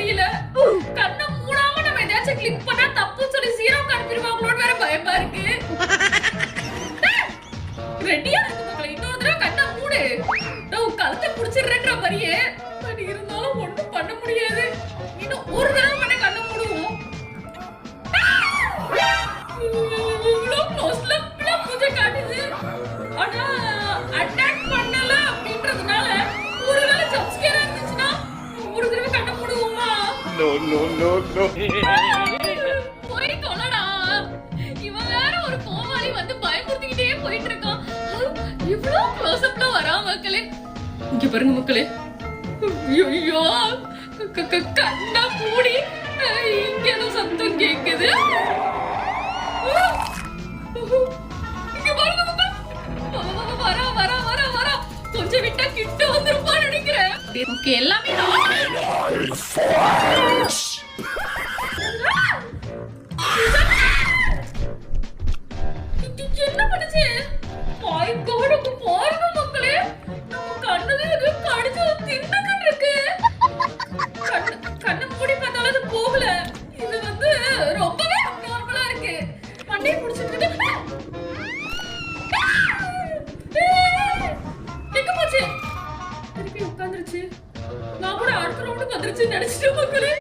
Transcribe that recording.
தெரியல. கண்ண மூடாம நம்ம ஏதாச்சும் கிளிக் பண்ணா தப்புன்னு சொல்லி ஜீரோக்கு அனுப்பிடுவாங்களோன்னு வேற பயமா இருக்கு. ரெடியா இருக்கு மக்களே. இன்னொரு தடவை கண்ண மூடு. நான் கழுத்தை புடிச்சிடுறேன்ற மாதிரியே. பட் இருந்தாலும் ஒண்ணும் பண்ண முடியாது. இன்னும் ஒரு தடவை மட்டும் கண்ண மூடுவோம். இவ்வளோ க்ளோஸ்ல பூஜை காட்டுது. ஆனா அட்டாக் பண்ணல அப்படின்றதுனால ஒருவேளை ஜம்ப் ஸ்கேர் இருந்துச்சுன்னா ஒரு தடவை கண்ண மூடுவோமா? No no no no. போய் கொலடா. இவன் வேற ஒரு கோமாளி வந்து பயமுறுத்திக்கிட்டே போயிட்டு இருக்கான். இவ்ளோ க்ளோஸ் அப்ல வரா மக்களே. இங்க பாருங்க மக்களே. ஐயோ கண்ணா மூடி இங்க ஏதோ சத்தம் கேக்குது. இங்க பாருங்க மக்களே. வரா கொஞ்சம் விட்டா கிட்ட வந்துருப்பான்னு நினைக்கிறேன். ஓகே எல்லாமே என்ன பண்ணுச்சு? பாருங்க மக்களே. நம்ம கண்ணுல ஏதோ கடிச்சு தின்னுக்கிட்டு இருக்கு. கண்ணை மூடி பார்த்தாலும் அது போகல. இது வந்து ரொம்பவே அப்நார்மலா இருக்கு. மண்டையை புடிச்சிட்டு இருக்கு. எங்க போச்சு? திருப்பி உட்கார்ந்துருச்சு. நான் கூட அடுத்த ரவுண்டுக்கு வந்துருச்சு நினைச்சிட்டு மக்களே.